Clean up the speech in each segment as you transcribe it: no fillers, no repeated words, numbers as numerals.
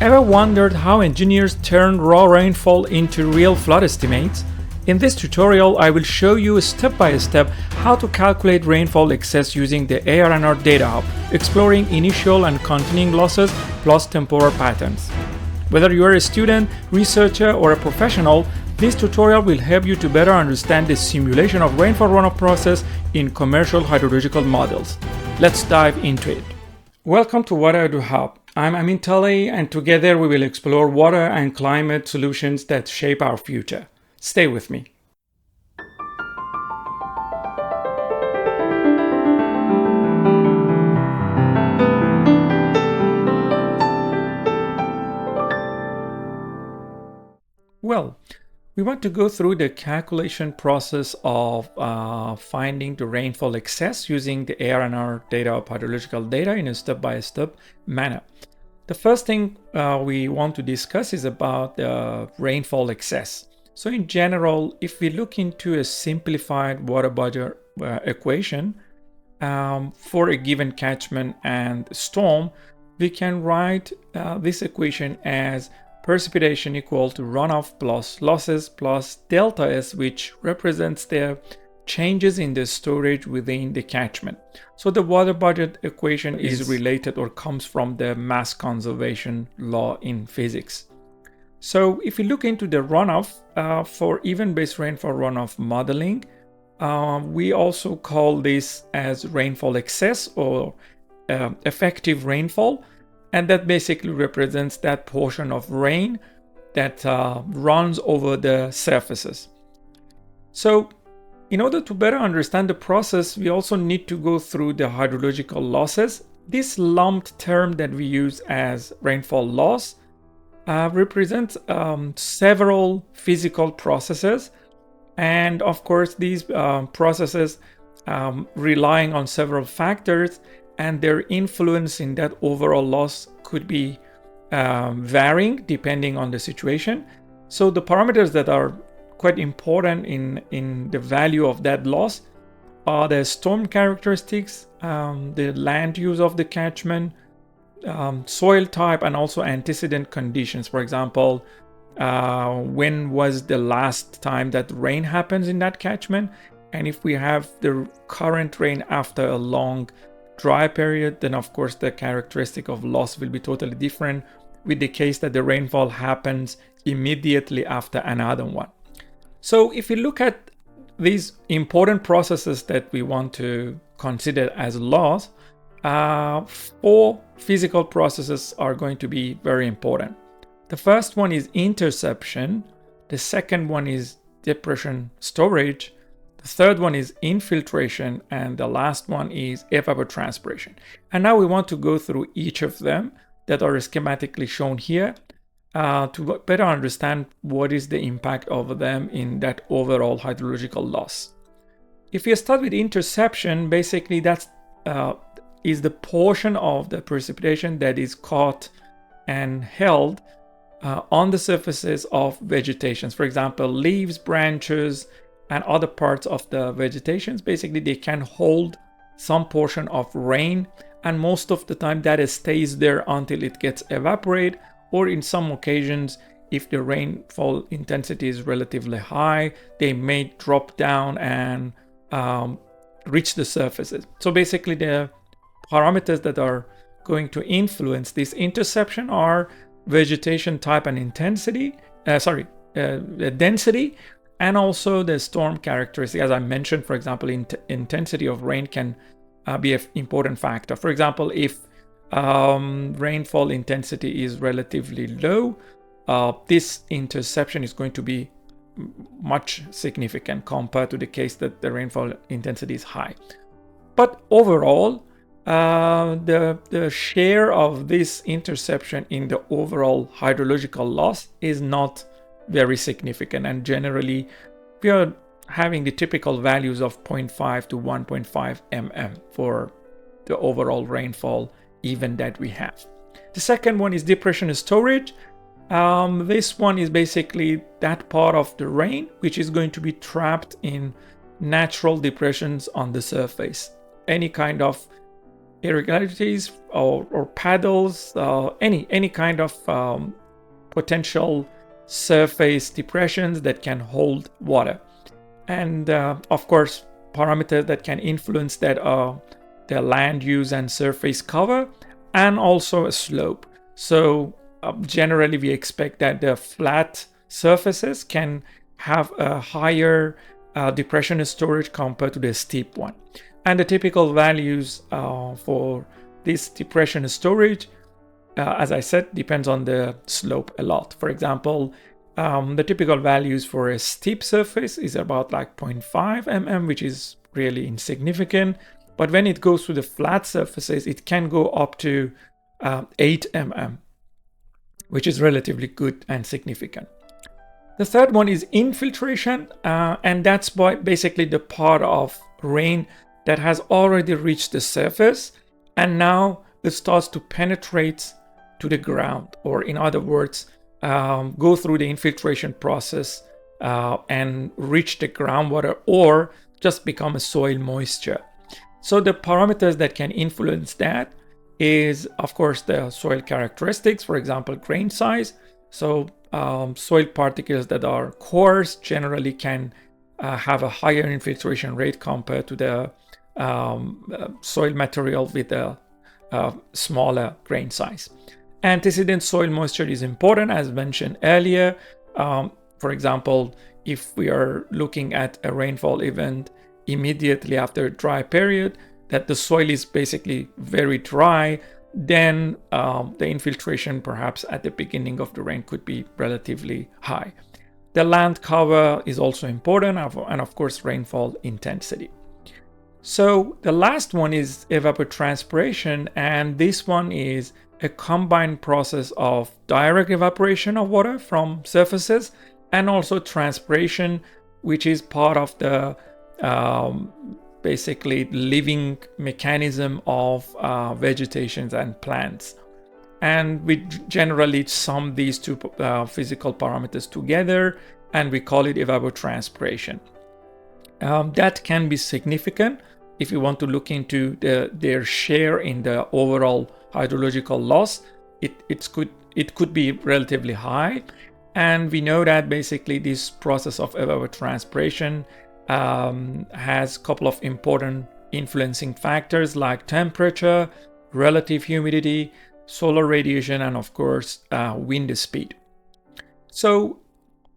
Ever wondered how engineers turn raw rainfall into real flood estimates? In this tutorial, I will show you step by step how to calculate rainfall excess using the ARR Data Hub, exploring initial and continuing losses plus temporal patterns. Whether you are a student, researcher, or a professional, this tutorial will help you to better understand the simulation of rainfall runoff process in commercial hydrological models. Let's dive into it. Welcome to ARR Data Hub. I'm Amin Talay, and together we will explore water and climate solutions that shape our future. Stay with me. Well, we want to go through the calculation process of finding the rainfall excess using the ARR Data Hub hydrological data in a step-by-step manner. The first thing we want to discuss is about the rainfall excess. So in general, if we look into a simplified water budget equation for a given catchment and storm, we can write this equation as precipitation equal to runoff plus losses plus delta S, which represents the changes in the storage within the catchment. So the water budget equation is related or comes from the mass conservation law in physics. So if you look into the runoff for event-based rainfall runoff modeling, we also call this as rainfall excess or effective rainfall. And that basically represents that portion of rain that runs over the surfaces. So in order to better understand the process, we also need to go through the hydrological losses. This lumped term that we use as rainfall loss represents several physical processes. And of course, these processes relying on several factors, and their influence in that overall loss could be varying depending on the situation. So the parameters that are quite important in the value of that loss are the storm characteristics, the land use of the catchment, soil type, and also antecedent conditions. For example, when was the last time that rain happens in that catchment? And if we have the current rain after a long dry period, then of course the characteristic of loss will be totally different with the case that the rainfall happens immediately after another one. So if you look at these important processes that we want to consider as loss, 4 physical processes are going to be very important. The first one is interception, the second one is depression storage, the third one is infiltration, and the last one is evapotranspiration. And now we want to go through each of them that are schematically shown here to better understand what is the impact of them in that overall hydrological loss. If you start with interception, basically that is the portion of the precipitation that is caught and held on the surfaces of vegetations. For example, leaves, branches, and other parts of the vegetations. Basically, they can hold some portion of rain, and most of the time that stays there until it gets evaporated, or in some occasions, if the rainfall intensity is relatively high, they may drop down and reach the surfaces. So basically, the parameters that are going to influence this interception are vegetation type and intensity, density, and also the storm characteristic. As I mentioned, for example, intensity of rain can be an important factor. For example, if rainfall intensity is relatively low, this interception is going to be much significant compared to the case that the rainfall intensity is high. But overall, the share of this interception in the overall hydrological loss is not very significant, and generally we are having the typical values of 0.5 to 1.5 mm for the overall rainfall event that we have. The second one is depression storage. This one is basically that part of the rain which is going to be trapped in natural depressions on the surface. Any kind of irregularities or paddles, any kind of potential surface depressions that can hold water. And of course, parameters that can influence that are the land use and surface cover, and also a slope. So generally we expect that the flat surfaces can have a higher depression storage compared to the steep one. And the typical values for this depression storage, as I said, depends on the slope a lot. For example, the typical values for a steep surface is about like 0.5 mm, which is really insignificant. But when it goes to the flat surfaces, it can go up to 8 mm, which is relatively good and significant. The third one is infiltration, and that's basically the part of rain that has already reached the surface and now it starts to penetrate to the ground, or in other words, go through the infiltration process and reach the groundwater, or just become a soil moisture. So the parameters that can influence that is, of course, the soil characteristics, for example, grain size. So soil particles that are coarse generally can have a higher infiltration rate compared to the soil material with a smaller grain size. Antecedent soil moisture is important, as mentioned earlier. For example, if we are looking at a rainfall event immediately after a dry period, that the soil is basically very dry, then the infiltration perhaps at the beginning of the rain could be relatively high. The land cover is also important, and of course rainfall intensity. So the last one is evapotranspiration, and this one is a combined process of direct evaporation of water from surfaces and also transpiration, which is part of the basically living mechanism of vegetations and plants. And we generally sum these two physical parameters together and we call it evapotranspiration. That can be significant if you want to look into their share in the overall hydrological loss. It could be relatively high, and we know that basically this process of evapotranspiration has a couple of important influencing factors like temperature, relative humidity, solar radiation, and of course wind speed. So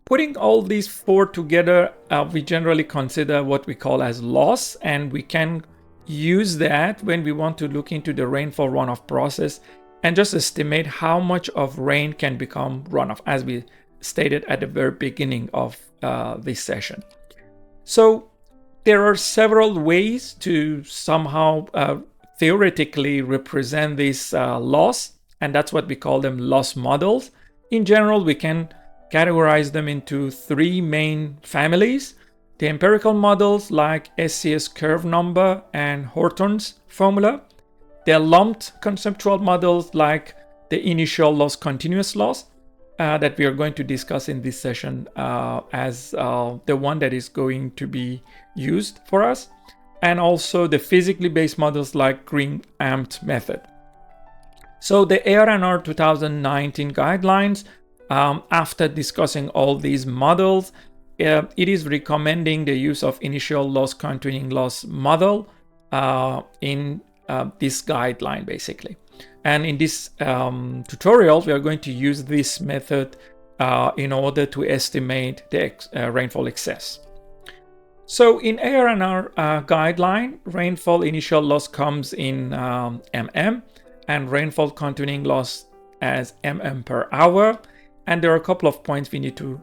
putting all these four together, we generally consider what we call as loss, and we can use that when we want to look into the rainfall runoff process and just estimate how much of rain can become runoff, as we stated at the very beginning of this session. So there are several ways to somehow theoretically represent this loss, and that's what we call them loss models. In general, we can categorize them into three main families: the empirical models like SCS curve number and Horton's formula, the lumped conceptual models like the initial loss, continuous loss, that we are going to discuss in this session as the one that is going to be used for us, and also the physically based models like Green-Amped method. So the ARR 2019 guidelines, after discussing all these models, it is recommending the use of initial loss, continuing loss model in this guideline basically. And in this tutorial, we are going to use this method in order to estimate the rainfall excess. So in ARR guideline, rainfall initial loss comes in mm, and rainfall continuing loss as mm per hour. And there are a couple of points we need to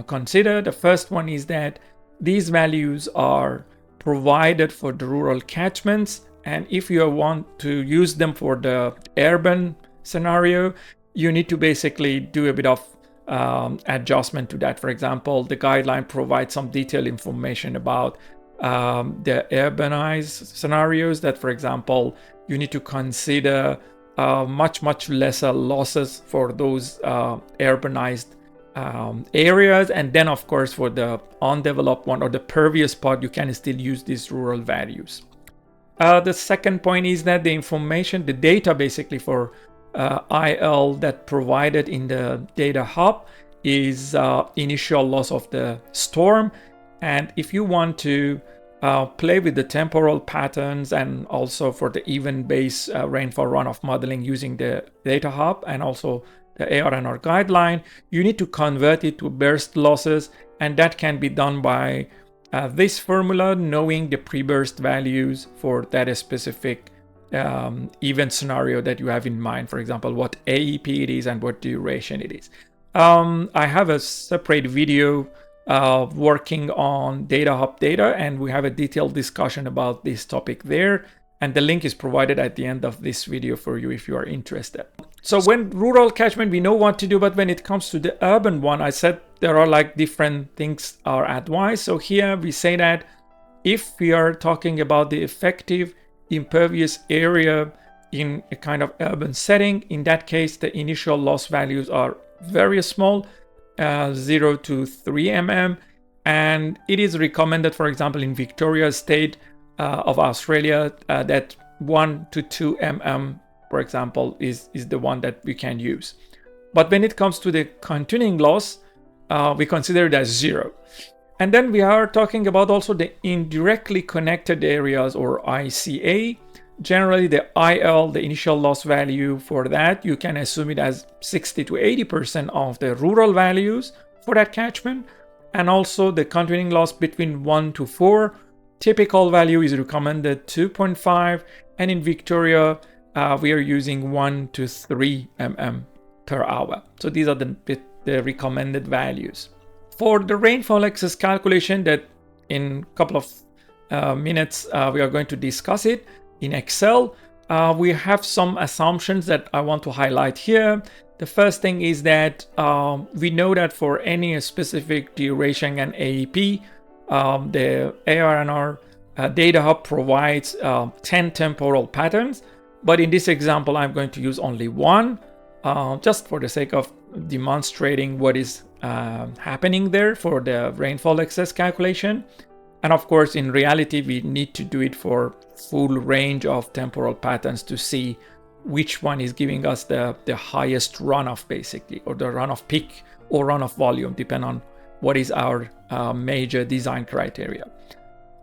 consider. The first one is that these values are provided for the rural catchments, and if you want to use them for the urban scenario, you need to basically do a bit of adjustment to that. For example, the guideline provides some detailed information about the urbanized scenarios, that, for example, you need to consider much lesser losses for those urbanized areas, and then of course for the undeveloped one or the pervious part, you can still use these rural values. The second point is that the information, the data basically for IL that provided in the data hub is initial loss of the storm. And if you want to play with the temporal patterns and also for the event-based rainfall runoff modeling using the data hub and also the ARR guideline, you need to convert it to burst losses, and that can be done by this formula, knowing the pre-burst values for that specific event scenario that you have in mind. For example, what AEP it is and what duration it is. I have a separate video working on Data Hub data, and we have a detailed discussion about this topic there. And the link is provided at the end of this video for you if you are interested. So when rural catchment, we know what to do, but when it comes to the urban one, I said there are like different things are advised. So here we say that if we are talking about the effective impervious area in a kind of urban setting, in that case, the initial loss values are very small, 0 to 3 mm. And it is recommended, for example, in Victoria State of Australia, that 1 to 2 mm, for example, is the one that we can use. But when it comes to the continuing loss, we consider it as 0. And then we are talking about also the indirectly connected areas, or ICA. Generally, the IL, the initial loss value for that, you can assume it as 60 to 80% of the rural values for that catchment. And also the continuing loss between 1 to 4. Typical value is recommended 2.5, and in Victoria we are using 1 to 3 mm per hour. So these are the recommended values. For the rainfall excess calculation, that in a couple of minutes we are going to discuss it in Excel, we have some assumptions that I want to highlight here. The first thing is that we know that for any specific duration and AEP, the ARR Data Hub provides 10 temporal patterns, but in this example I'm going to use only one, just for the sake of demonstrating what is happening there for the rainfall excess calculation. And of course, in reality, we need to do it for full range of temporal patterns to see which one is giving us the highest runoff, basically, or the runoff peak or runoff volume, depending on what is our major design criteria.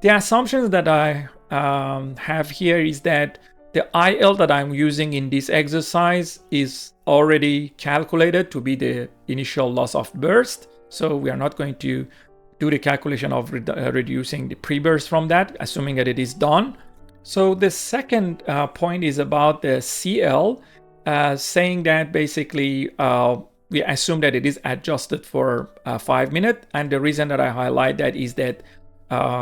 The assumptions that I have here is that the IL that I'm using in this exercise is already calculated to be the initial loss of burst. So we are not going to do the calculation of reducing the pre-burst from that, assuming that it is done. So the second point is about the CL, saying that basically we assume that it is adjusted for 5 minutes. And the reason that I highlight that is that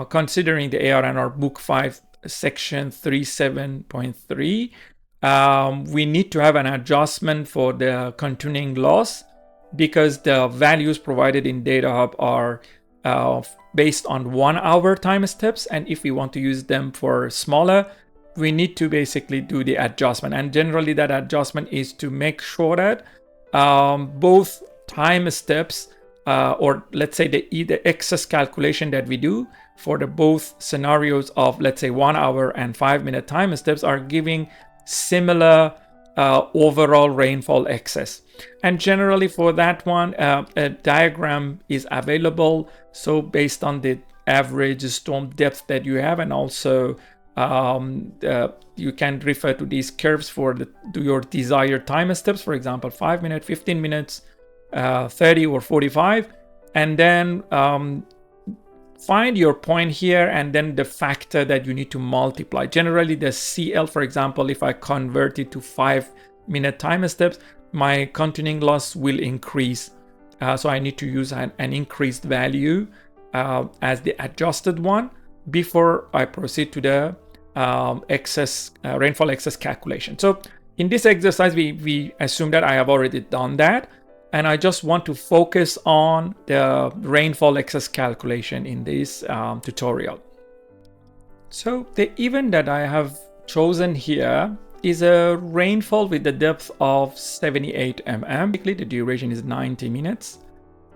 considering the ARR Book 5, Section 37.3, we need to have an adjustment for the continuing loss because the values provided in Data Hub are based on 1 hour time steps, and if we want to use them for smaller, we need to basically do the adjustment. And generally that adjustment is to make sure that both time steps or let's say the excess calculation that we do for the both scenarios of, let's say, 1 hour and 5 minute time steps are giving similar overall rainfall excess. And generally for that one, a diagram is available. So based on the average storm depth that you have, and also you can refer to these curves for your desired time steps, for example, 5 minutes, 15 minutes, 30 or 45, and then find your point here and then the factor that you need to multiply. Generally the CL, for example, if I convert it to 5 minute time steps, my continuing loss will increase. So I need to use an increased value as the adjusted one before I proceed to the rainfall excess calculation. So in this exercise, we assume that I have already done that, and I just want to focus on the rainfall excess calculation in this tutorial. So the event that I have chosen here is a rainfall with the depth of 78 mm. The duration is 90 minutes.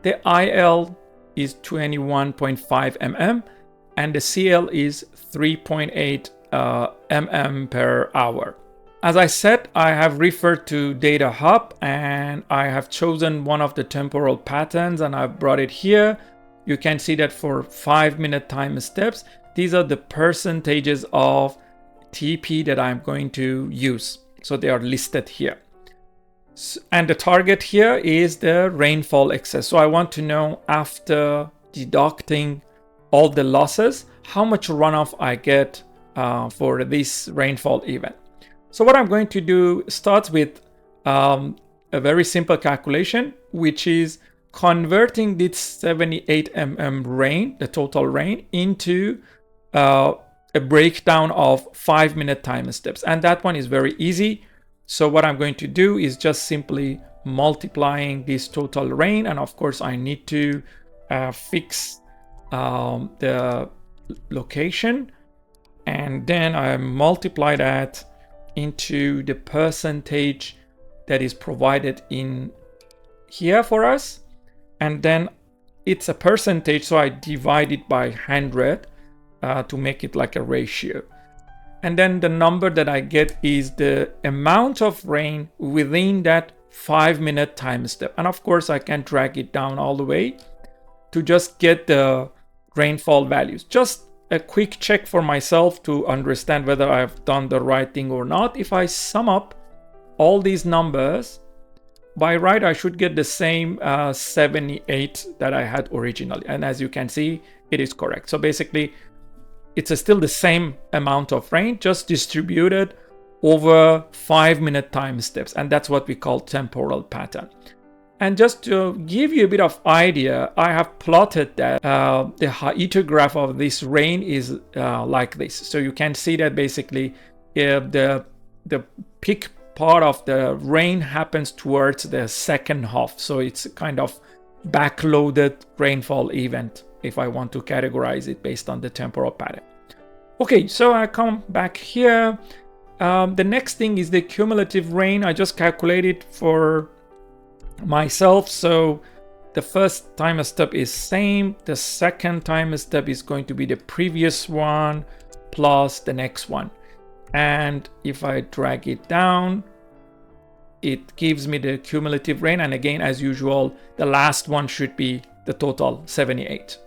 The IL is 21.5 mm and the CL is 3.8 mm per hour. As I said, I have referred to Data Hub and I have chosen one of the temporal patterns and I've brought it here. You can see that for 5-minute time steps, these are the percentages of TP that I'm going to use. So they are listed here. And the target here is the rainfall excess. So I want to know, after deducting all the losses, how much runoff I get for this rainfall event. So what I'm going to do starts with a very simple calculation, which is converting this 78 mm rain, the total rain, into a breakdown of 5-minute time steps. And that one is very easy. So what I'm going to do is just simply multiplying this total rain. And of course, I need to fix the location. And then I multiply that into the percentage that is provided in here for us. And then it's a percentage, so I divide it by 100 to make it like a ratio. And then the number that I get is the amount of rain within that 5-minute time step. And of course, I can drag it down all the way to just get the rainfall values. Just a quick check for myself to understand whether I've done the right thing or not. If I sum up all these numbers, by right, I should get the same 78 that I had originally. And as you can see, it is correct. So basically, it's still the same amount of rain, just distributed over 5-minute time steps. And that's what we call temporal pattern. And just to give you a bit of idea, I have plotted that the hydrograph of this rain is like this. So you can see that basically the peak part of the rain happens towards the second half. So it's kind of backloaded rainfall event if I want to categorize it based on the temporal pattern. Okay, so I come back here. The next thing is the cumulative rain. I just calculated for myself. So the first time step is same. The second time step is going to be the previous one plus the next one. And if I drag it down, it gives me the cumulative rain. And again, as usual, the last one should be the total 78.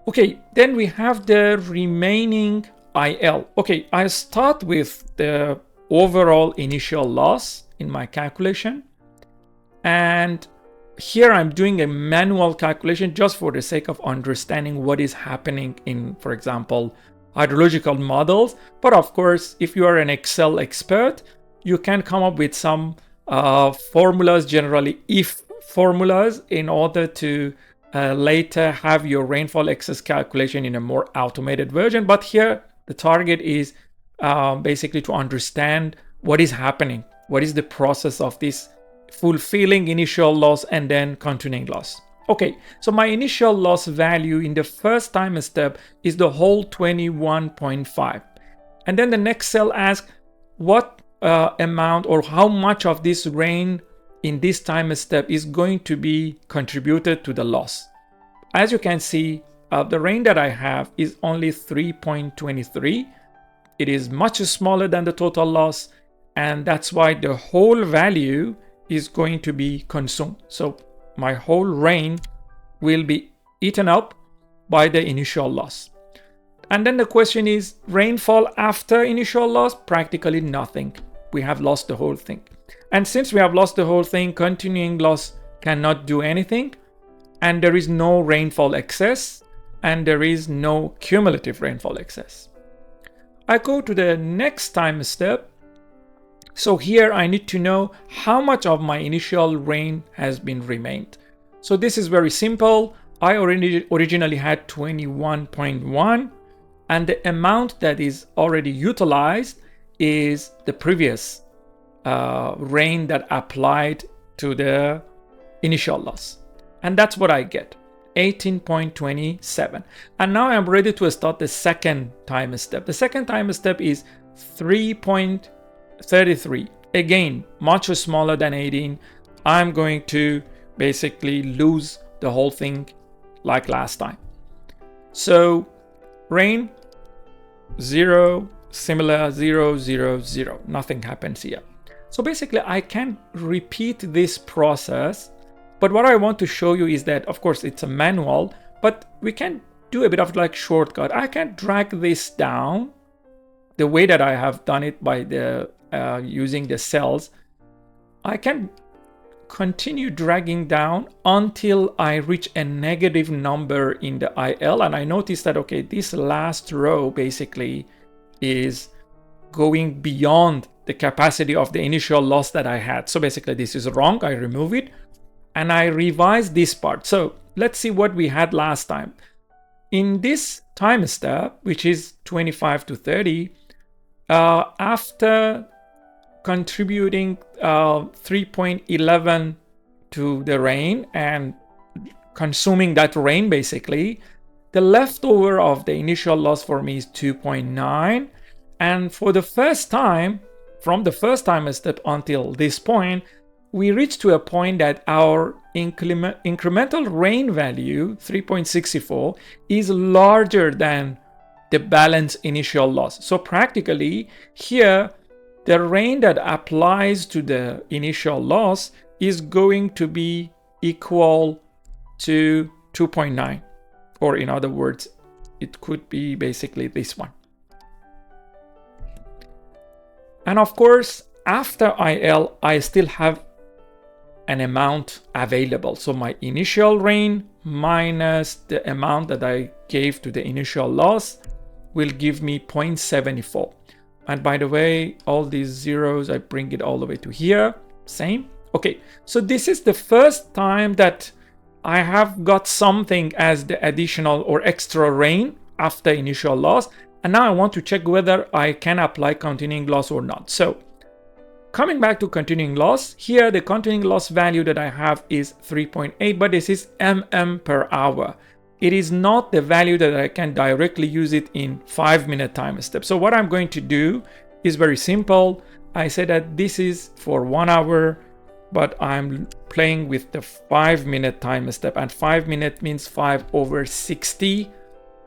Okay, then we have the remaining IL. Okay, I start with the overall initial loss in my calculation. And here I'm doing a manual calculation just for the sake of understanding what is happening in, for example, hydrological models. But of course, if you are an Excel expert, you can come up with some formulas, generally if formulas, in order to later have your rainfall excess calculation in a more automated version. But here, the target is basically to understand what is happening. What is the process of this fulfilling initial loss and then continuing loss. Okay, so my initial loss value in the first time step is the whole 21.5. And then the next cell asks what amount or how much of this rain in this time step is going to be contributed to the loss. As you can see, the rain that I have is only 3.23. It is much smaller than the total loss, and that's why the whole value is going to be consumed. So my whole rain will be eaten up by the initial loss. And then the question is, rainfall after initial loss? Practically nothing. We have lost the whole thing. And since we have lost the whole thing, continuing loss cannot do anything. And there is no rainfall excess. And there is no cumulative rainfall excess. I go to the next time step. So here I need to know how much of my initial rain has been remained. So this is very simple. I originally had 21.1, and the amount that is already utilized is the previous rain that applied to the initial loss. And that's what I get, 18.27. And now I'm ready to start the second time step. The second time step is 3.33. Again, much smaller than 18. I'm going to basically lose the whole thing like last time. So rain 0, similar 0, 0, 0. Nothing happens here. So basically I can repeat this process, but what I want to show you is that, of course, it's a manual, but we can do a bit of like shortcut. I can drag this down the way that I have done it by the using the cells. I can continue dragging down until I reach a negative number in the IL, and I notice that, okay, this last row basically is going beyond the capacity of the initial loss that I had. So basically this is wrong. I remove it and I revise this part. So let's see what we had last time. In this time step, which is 25 to 30, after contributing 3.11 to the rain and consuming that rain, basically, the leftover of the initial loss for me is 2.9. And for the first time, from the first time step until this point, we reached to a point that our incremental rain value, 3.64, is larger than the balance initial loss. So practically here, the rain that applies to the initial loss is going to be equal to 2.9. Or in other words, it could be basically this one. And of course, after IL, I still have an amount available. So my initial rain minus the amount that I gave to the initial loss will give me 0.74. And by the way, all these zeros, I bring it all the way to here. Same. Okay, so this is the first time that I have got something as the additional or extra rain after initial loss. And now I want to check whether I can apply continuing loss or not. So coming back to continuing loss, here the continuing loss value that I have is 3.8, but this is mm per hour. It is not the value that I can directly use it in 5-minute time step. So what I'm going to do is very simple. I say that this is for 1 hour, but I'm playing with the 5-minute time step, and 5 minutes means 5/60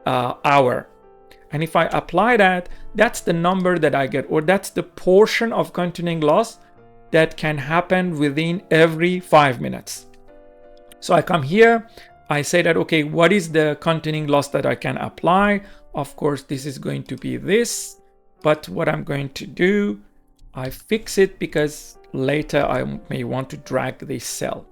hour. And if I apply that, that's the number that I get, or that's the portion of continuing loss that can happen within every 5 minutes. So I come here, I say that, okay, what is the continuing loss that I can apply? Of course, this is going to be this, but what I'm going to do, I fix it because later I may want to drag this cell.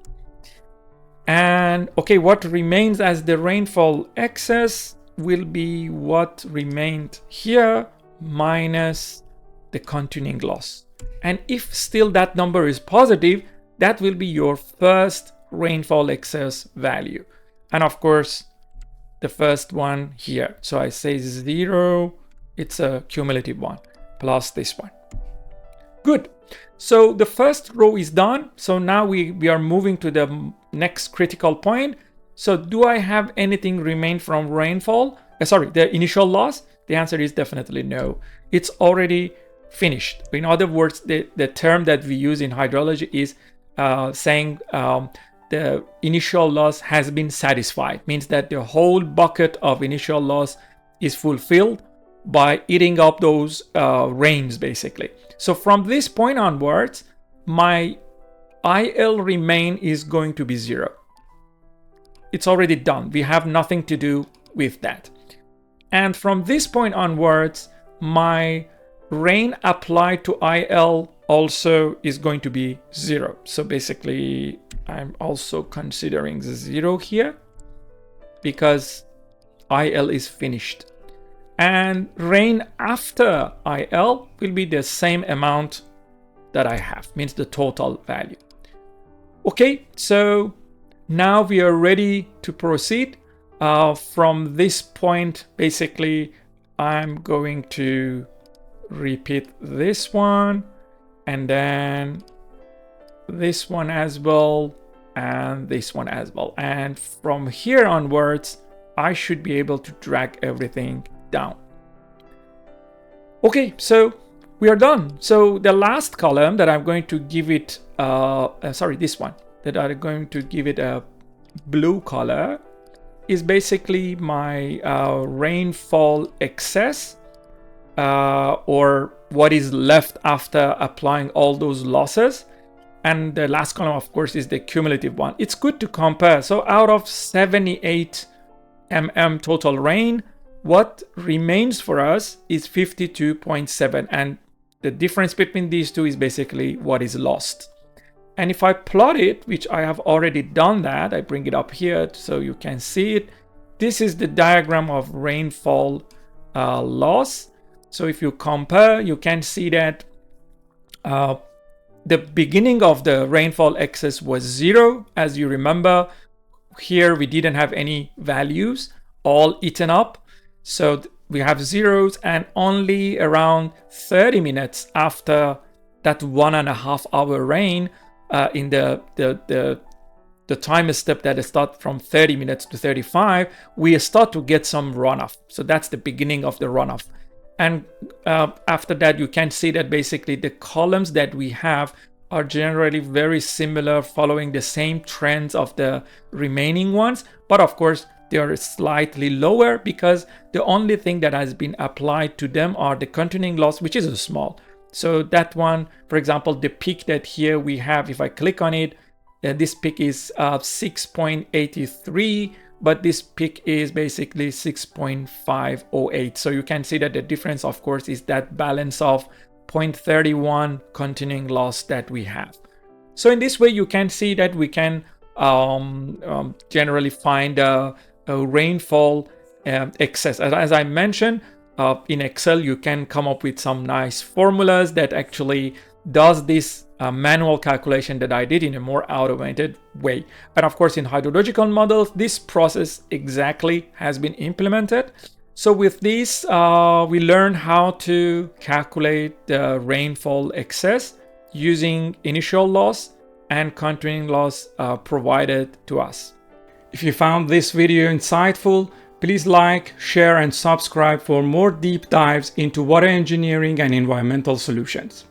And okay, what remains as the rainfall excess will be what remained here minus the continuing loss. And if still that number is positive, that will be your first rainfall excess value. And of course, the first one here. So I say 0, it's a cumulative one, plus this one. Good. So the first row is done. So now we are moving to the next critical point. So do I have anything remain from rainfall? The initial loss? The answer is definitely no. It's already finished. In other words, the term that we use in hydrology is saying the initial loss has been satisfied. Means that the whole bucket of initial loss is fulfilled by eating up those rains, basically. So from this point onwards, my IL remain is going to be 0. It's already done. We have nothing to do with that. And from this point onwards, my rain applied to IL also is going to be 0. So basically, I'm also considering the 0 here because IL is finished. And rain after IL will be the same amount that I have, means the total value. Okay, so now we are ready to proceed. From this point, basically, I'm going to repeat this one, and then this one as well, and this one as well. And from here onwards, I should be able to drag everything down. Okay, so we are done. So the last column that I'm going to give it, this one, that I'm going to give it a blue color is basically my rainfall excess or what is left after applying all those losses. And the last column, of course, is the cumulative one. It's good to compare. So out of 78 mm total rain, what remains for us is 52.7. And the difference between these two is basically what is lost. And if I plot it, which I have already done that, I bring it up here so you can see it. This is the diagram of rainfall loss. So if you compare, you can see that the beginning of the rainfall excess was 0. As you remember, here we didn't have any values, all eaten up. So we have zeros, and only around 30 minutes after that 1.5 hour rain, in the time step that starts from 30 minutes to 35, we start to get some runoff. So that's the beginning of the runoff. And after that, you can see that basically the columns that we have are generally very similar, following the same trends of the remaining ones. But of course, they are slightly lower because the only thing that has been applied to them are the continuing loss, which is small. So that one, for example, the peak that here we have, if I click on it, this peak is 6.83, but this peak is basically 6.508. So you can see that the difference, of course, is that balance of 0.31 continuing loss that we have. So in this way, you can see that we can generally find a rainfall excess. As I mentioned, in Excel, you can come up with some nice formulas that actually does this manual calculation that I did in a more automated way. And of course, in hydrological models, this process exactly has been implemented. So with this, we learn how to calculate the rainfall excess using initial loss and continuing loss provided to us. If you found this video insightful, please like, share, and subscribe for more deep dives into water engineering and environmental solutions.